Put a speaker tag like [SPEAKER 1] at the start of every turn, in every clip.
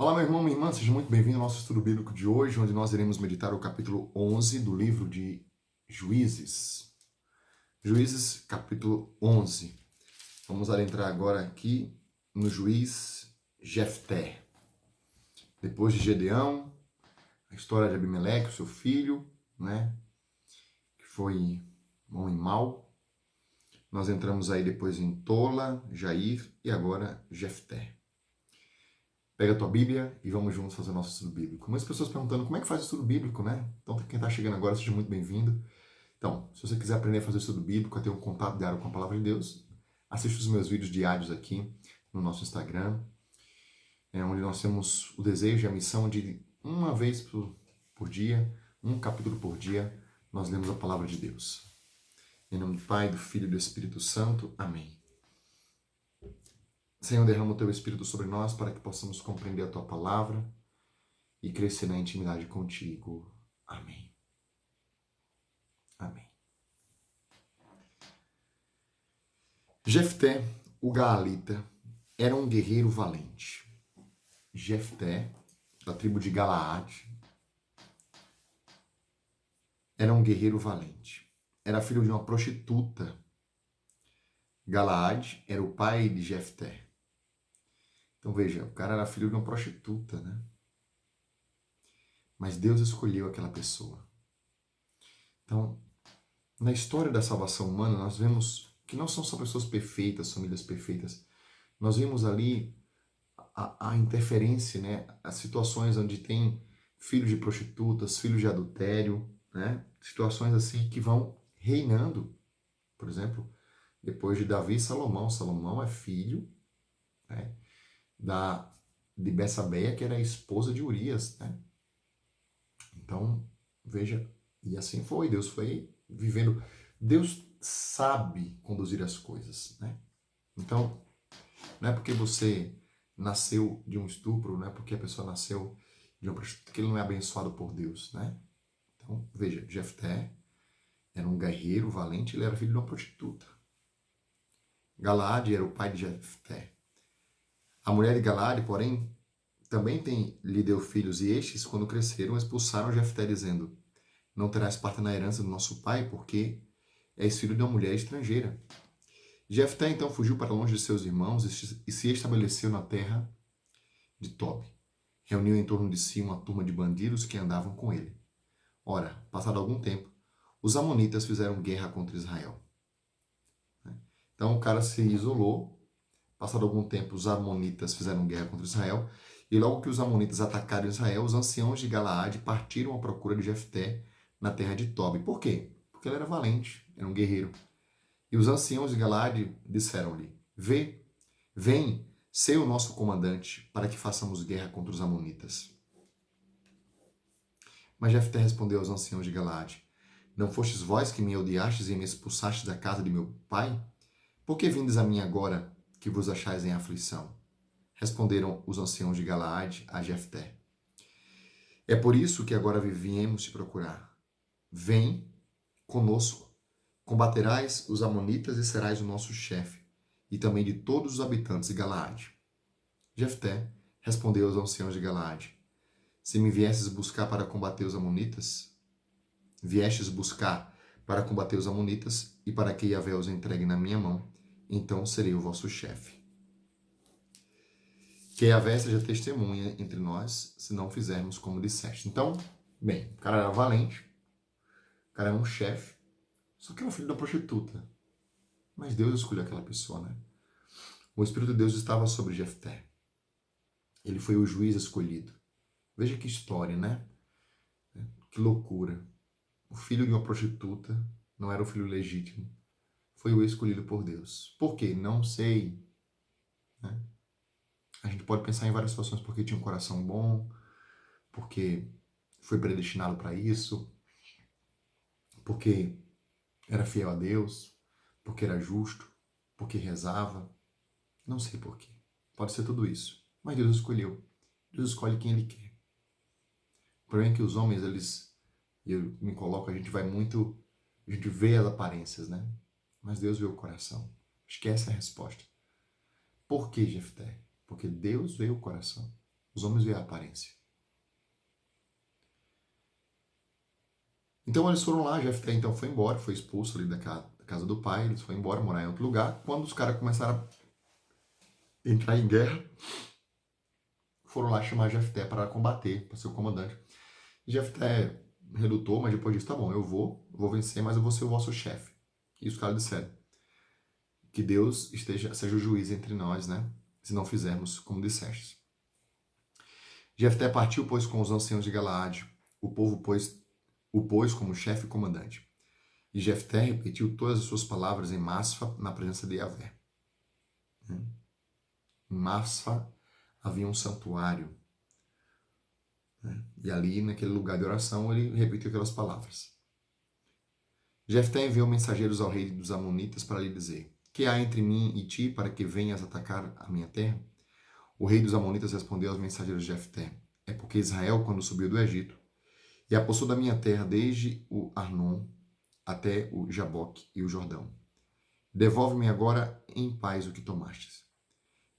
[SPEAKER 1] Olá, meu irmão, minha irmã, seja muito bem-vindo ao nosso estudo bíblico de hoje, onde nós iremos meditar o capítulo 11 do livro de Juízes. Juízes, capítulo 11. Vamos adentrar agora aqui no juiz Jefté. Depois de Gedeão, a história de Abimeleque, seu filho, né, que foi bom e mau. Nós entramos aí depois em Tola, Jair e agora Jefté. Pega a tua Bíblia e vamos juntos fazer o nosso estudo bíblico. Muitas pessoas perguntando como é que faz o estudo bíblico, né? Então, quem está chegando agora, seja muito bem-vindo. Então, se você quiser aprender a fazer o estudo bíblico, a ter um contato diário com a Palavra de Deus, assista os meus vídeos diários aqui no nosso Instagram, onde nós temos o desejo e a missão de, uma vez por dia, um capítulo por dia, nós lemos a Palavra de Deus. Em nome do Pai, do Filho e do Espírito Santo. Amém. Senhor, derrama o Teu Espírito sobre nós para que possamos compreender a Tua Palavra e crescer na intimidade contigo. Amém. Amém. Jefté, o Gaalita, era um guerreiro valente. Jefté, da tribo de Galaade, era um guerreiro valente. Era filho de uma prostituta. Galaade era o pai de Jefté. Então veja, o cara era filho de uma prostituta, né? Mas Deus escolheu aquela pessoa. Então, na história da salvação humana, nós vemos que não são só pessoas perfeitas, famílias perfeitas. Nós vimos ali a interferência, né? As situações onde tem filhos de prostitutas, filhos de adultério, né? Situações assim que vão reinando. Por exemplo, depois de Davi e Salomão. Salomão é filho, né, de Betsabeia, que era a esposa de Urias, né? Então, veja, e assim foi. Deus foi vivendo. Deus sabe conduzir as coisas, né? Então, não é porque você nasceu de um estupro, não é porque a pessoa nasceu de uma prostituta que ele não é abençoado por Deus, né? Então, veja, Jefté era um guerreiro valente, ele era filho de uma prostituta. Galaade era o pai de Jefté. A mulher de Galaade, porém, também lhe deu filhos, e estes, quando cresceram, expulsaram Jefté, dizendo: não terás parte na herança do nosso pai, porque és filho de uma mulher estrangeira. Jefté então fugiu para longe de seus irmãos e se estabeleceu na terra de Tobi. Reuniu em torno de si uma turma de bandidos que andavam com ele. Ora, passado algum tempo, os amonitas fizeram guerra contra Israel. Então o cara se isolou. Passado algum tempo, os amonitas fizeram guerra contra Israel. E logo que os amonitas atacaram Israel, os anciãos de Galaade partiram à procura de Jefté na terra de Tobi. Por quê? Porque ele era valente, era um guerreiro. E os anciãos de Galaade disseram-lhe: vem, ser o nosso comandante, para que façamos guerra contra os amonitas. Mas Jefté respondeu aos anciãos de Galaade: não fostes vós que me odiastes e me expulsastes da casa de meu pai? Por que vindes a mim agora, que vos achais em aflição? Responderam os anciãos de Galaade a Jefté: é por isso que agora viemos te procurar. Vem conosco, combaterás os amonitas e serás o nosso chefe, e também de todos os habitantes de Galaade. Jefté respondeu aos anciãos de Galaade: se me viestes buscar para combater os amonitas, viestes buscar para combater os amonitas e para que Yahvé os entregue na minha mão, então serei o vosso chefe. Que Yahvé seja testemunha entre nós, se não fizermos como disseste. Então, bem, o cara era valente, o cara era um chefe, só que era filho da prostituta. Mas Deus escolheu aquela pessoa, né? O Espírito de Deus estava sobre Jefté. Ele foi o juiz escolhido. Veja que história, né? Que loucura. O filho de uma prostituta não era o filho legítimo. Foi o escolhido por Deus. Por quê? Não sei. Né? A gente pode pensar em várias situações, porque tinha um coração bom, porque foi predestinado para isso, porque era fiel a Deus, porque era justo, porque rezava. Não sei por quê. Pode ser tudo isso. Mas Deus escolheu. Deus escolhe quem Ele quer. O problema é que os homens, e eu me coloco, a gente vai muito, a gente vê as aparências, né? Mas Deus vê o coração. Acho que essa é a resposta. Por que, Jefté? Porque Deus vê o coração. Os homens veem a aparência. Então eles foram lá, Jefté então foi embora, foi expulso ali da casa do pai, eles foram embora morar em outro lugar. Quando os caras começaram a entrar em guerra, foram lá chamar Jefté para combater, para ser o comandante. Jefté relutou, mas depois disse, tá bom, eu vou vencer, mas eu vou ser o vosso chefe. E os caras disseram, que Deus seja o juiz entre nós, né? Se não fizermos como dissestes. Jefté partiu, pois, com os anciãos de Galaade. O povo o pôs como chefe e comandante. E Jefté repetiu todas as suas palavras em Masfa, na presença de Yahvé. Em Masfa havia um santuário. E ali, naquele lugar de oração, ele repetiu aquelas palavras. Jefté enviou mensageiros ao rei dos Amonitas para lhe dizer, que há entre mim e ti para que venhas atacar a minha terra? O rei dos Amonitas respondeu aos mensageiros de Jefté, é porque Israel, quando subiu do Egito, e apossou da minha terra desde o Arnon até o Jaboque e o Jordão. Devolve-me agora em paz o que tomastes.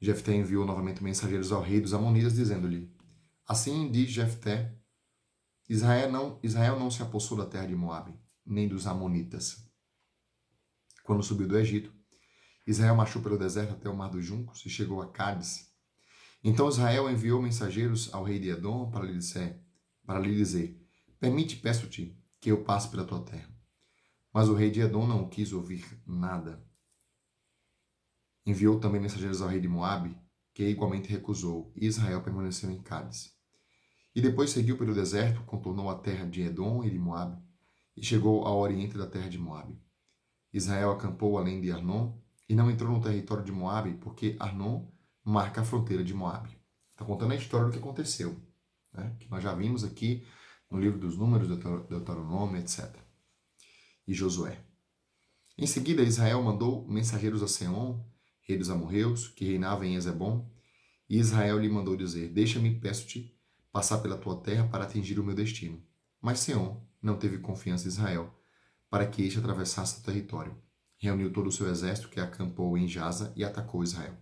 [SPEAKER 1] Jefté enviou novamente mensageiros ao rei dos Amonitas, dizendo-lhe, assim diz Jefté, Israel não se apossou da terra de Moabe, nem dos Amonitas. Quando subiu do Egito, Israel marchou pelo deserto até o Mar dos Juncos e chegou a Cádiz. Então Israel enviou mensageiros ao rei de Edom para lhe dizer, permite, peço-te, que eu passe pela tua terra. Mas o rei de Edom não quis ouvir nada. Enviou também mensageiros ao rei de Moabe, que igualmente recusou, e Israel permaneceu em Cádiz. E depois seguiu pelo deserto, contornou a terra de Edom e de Moabe, e chegou ao oriente da terra de Moabe. Israel acampou além de Arnon, e não entrou no território de Moabe, porque Arnon marca a fronteira de Moabe. Está contando a história do que aconteceu, né? Que nós já vimos aqui no livro dos Números, Deuteronômio, etc. E Josué. Em seguida, Israel mandou mensageiros a Seom, rei dos amorreus, que reinava em Ezebom, e Israel lhe mandou dizer, deixa-me, peço-te, passar pela tua terra para atingir o meu destino. Mas Seom não teve confiança em Israel, para que este atravessasse o território. Reuniu todo o seu exército que acampou em Jaza e atacou Israel.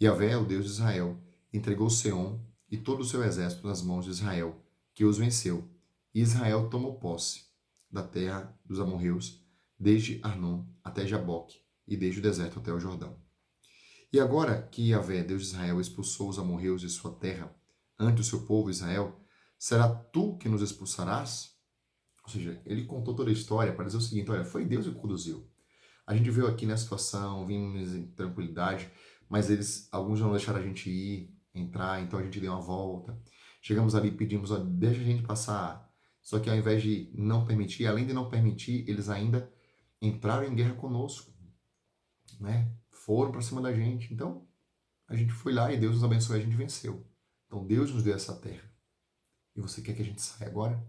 [SPEAKER 1] Yahvé, o Deus de Israel, entregou Seom e todo o seu exército nas mãos de Israel, que os venceu. E Israel tomou posse da terra dos amorreus, desde Arnon até Jaboque, e desde o deserto até o Jordão. E agora que Yahvé, Deus de Israel, expulsou os amorreus de sua terra ante o seu povo Israel, será tu que nos expulsarás? Ou seja, ele contou toda a história para dizer o seguinte, olha, foi Deus que conduziu. A gente veio aqui na situação, vimos em tranquilidade, mas alguns não deixaram a gente ir, entrar, então a gente deu uma volta. Chegamos ali e pedimos, olha, deixa a gente passar. Só que ao invés de não permitir, além de não permitir, eles ainda entraram em guerra conosco, né? Foram para cima da gente. Então, a gente foi lá e Deus nos abençoou e a gente venceu. Então, Deus nos deu essa terra. E você quer que a gente saia agora?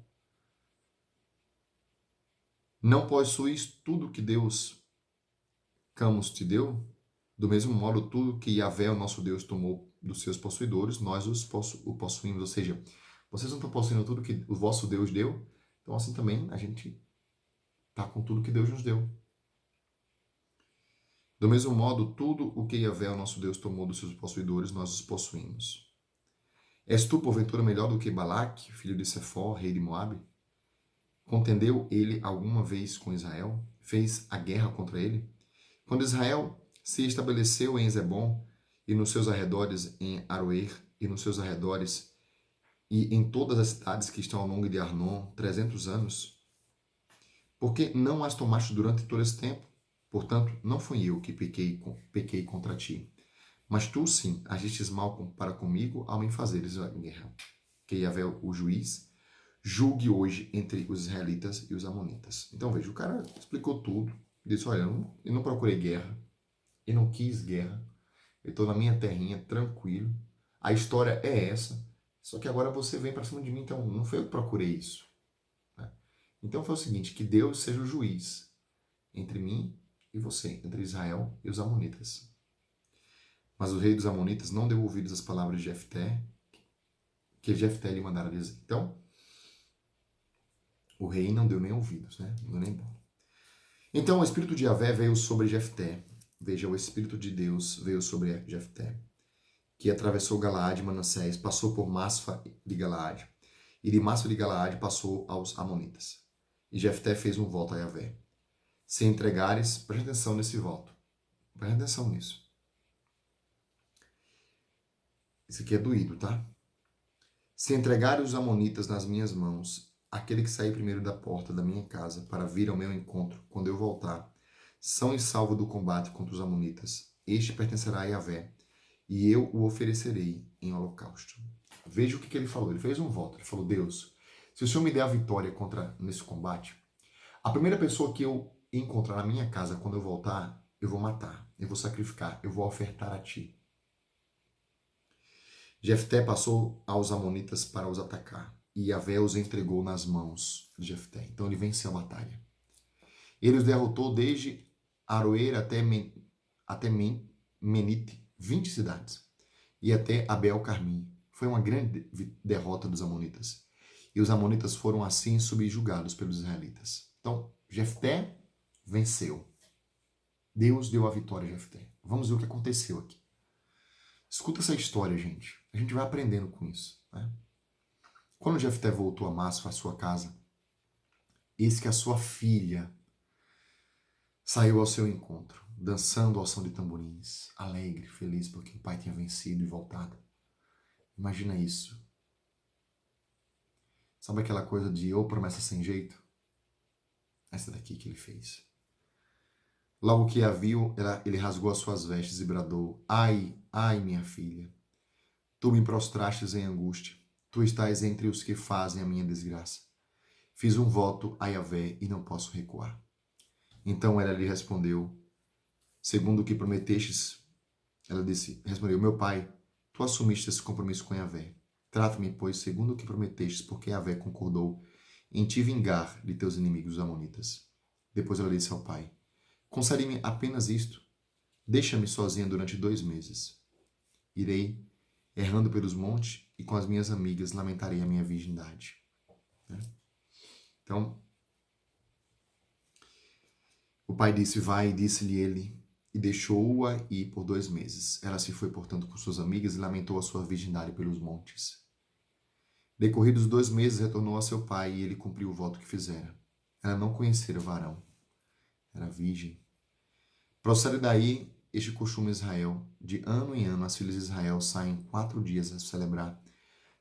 [SPEAKER 1] Não possuis tudo que Deus, Camus, te deu? Do mesmo modo, tudo que Yahvé, o nosso Deus, tomou dos seus possuidores, nós o possuímos. Ou seja, vocês não estão possuindo tudo que o vosso Deus deu, então assim também a gente está com tudo que Deus nos deu. Do mesmo modo, tudo o que Yahvé, o nosso Deus, tomou dos seus possuidores, nós os possuímos. És tu, porventura, melhor do que Balaque, filho de Sefor, rei de Moabe? Contendeu ele alguma vez com Israel? Fez a guerra contra ele? Quando Israel se estabeleceu em Zebom, e nos seus arredores em Aroer, e nos seus arredores, e em todas as cidades que estão ao longo de Arnon, 300 anos, porque não as tomaste durante todo esse tempo? Portanto, não fui eu que pequei contra ti, mas tu sim agistes mal para comigo ao me fazeres a guerra. Que Yahvé, o juiz, julgue hoje entre os israelitas e os amonitas. Então veja, o cara explicou tudo, disse, olha, eu não procurei guerra, eu não quis guerra, eu estou na minha terrinha, tranquilo, a história é essa, só que agora você vem para cima de mim, então não foi eu que procurei isso. Né? Então foi o seguinte, que Deus seja o juiz entre mim e você, entre Israel e os amonitas. Mas o rei dos amonitas não deu ouvidos às palavras de Jefté, que Jefté lhe mandara dizer. Então, o rei não deu nem ouvidos, né? Não deu nem bola. Então o espírito de Yahvé veio sobre Jefté. Veja, o espírito de Deus veio sobre Jefté. que atravessou Galaade e Manassés, passou por Masfa de Galaade, e de Masfa de Galaade passou aos Amonitas. E Jefté fez um voto a Yahvé. Se entregares, preste atenção nesse voto. Preste atenção nisso. Isso aqui é doído, tá? Se entregares os Amonitas nas minhas mãos, aquele que sair primeiro da porta da minha casa para vir ao meu encontro, quando eu voltar, são e salvo do combate contra os Amonitas, este pertencerá a Yahvé, e eu o oferecerei em holocausto. Veja o que ele falou. Ele fez um voto. Ele falou: Deus, se o Senhor me der a vitória nesse combate, a primeira pessoa que eu encontrar na minha casa quando eu voltar, eu vou matar, eu vou sacrificar, eu vou ofertar a ti. Jefté passou aos Amonitas para os atacar, e Yahvé os entregou nas mãos de Jefté. Então ele venceu a batalha. Ele os derrotou desde Aroer até Menite, 20 cidades, e até Abel-Carmim. Foi uma grande derrota dos Amonitas. E os Amonitas foram assim subjugados pelos israelitas. Então, Jefté venceu. Deus deu a vitória a Jefté. Vamos ver o que aconteceu aqui. Escuta essa história, gente. A gente vai aprendendo com isso, né? Quando Jefté voltou a Masfa, à sua casa, eis que a sua filha saiu ao seu encontro, dançando ao som de tamborins, alegre, feliz, porque o pai tinha vencido e voltado. Imagina isso. Sabe aquela coisa de ou promessa sem jeito? Essa daqui que ele fez. Logo que a viu, ele rasgou as suas vestes e bradou: Ai, ai, minha filha, tu me prostrastes em angústia, tu estás entre os que fazem a minha desgraça. Fiz um voto a Yahvé e não posso recuar. Então ela lhe respondeu: segundo o que prometestes, ela respondeu: meu pai, tu assumiste esse compromisso com Yahvé. Trata-me, pois, segundo o que prometestes, porque Yahvé concordou em te vingar de teus inimigos os amonitas. Depois ela disse ao pai: concede-me apenas isto. Deixa-me sozinha durante 2 meses. Irei errando pelos montes e com as minhas amigas lamentarei a minha virgindade. Então, o pai disse: vai, disse-lhe ele, e deixou-a ir por 2 meses. Ela se foi, portanto, com suas amigas e lamentou a sua virgindade pelos montes. Decorridos 2 meses, retornou a seu pai e ele cumpriu o voto que fizera. Ela não conhecera o varão. Era virgem. Procede daí este costume em Israel. De ano em ano, as filhas de Israel saem 4 dias a celebrar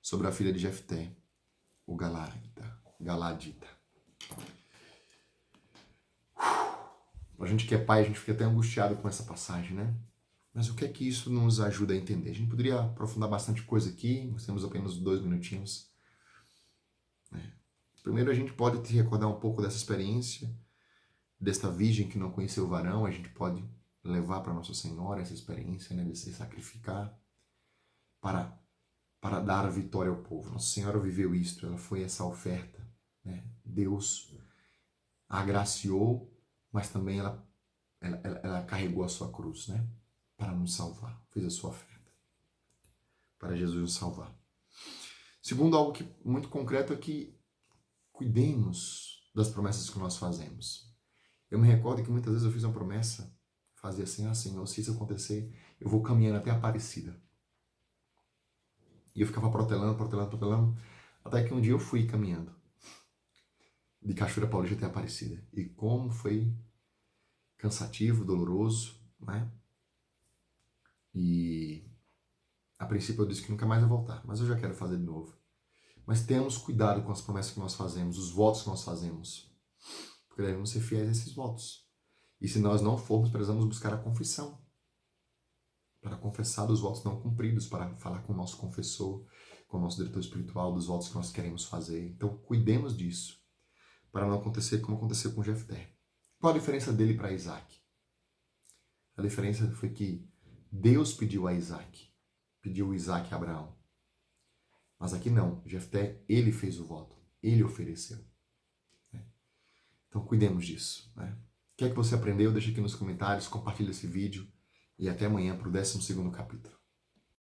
[SPEAKER 1] sobre a filha de Jefté, o Galadita. A gente que é pai, a gente fica até angustiado com essa passagem, né? Mas o que é que isso nos ajuda a entender? A gente poderia aprofundar bastante coisa aqui, nós temos apenas 2 minutinhos. Primeiro, a gente pode te recordar um pouco dessa experiência, desta virgem que não conheceu o varão, a gente pode levar para Nossa Senhora essa experiência, né, de se sacrificar para dar a vitória ao povo. Nossa Senhora viveu isto, ela foi essa oferta, né? Deus a agraciou, mas também ela carregou a sua cruz, né? Para nos salvar, fez a sua oferta, para Jesus nos salvar. Segundo, algo muito concreto é que cuidemos das promessas que nós fazemos. Eu me recordo que muitas vezes eu fiz uma promessa, fazia assim, Senhor, se isso acontecer, eu vou caminhando até Aparecida. E eu ficava protelando, até que um dia eu fui caminhando de Cachoeira Paulista até Aparecida. E como foi cansativo, doloroso, né? E a princípio eu disse que nunca mais ia voltar, mas eu já quero fazer de novo. Mas tenhamos cuidado com as promessas que nós fazemos, os votos que nós fazemos, porque devemos ser fiéis a esses votos. E se nós não formos, precisamos buscar a confissão, para confessar dos votos não cumpridos, para falar com o nosso confessor, com o nosso diretor espiritual, dos votos que nós queremos fazer. Então, cuidemos disso, para não acontecer como aconteceu com Jefté. Qual a diferença dele para Isaac? A diferença foi que Deus pediu a Isaac, pediu Isaac a Abraão. Mas aqui não, Jefté, ele fez o voto, ele ofereceu. Então, cuidemos disso, né? O que é que você aprendeu? Deixa aqui nos comentários, compartilha esse vídeo e até amanhã para o 12º capítulo.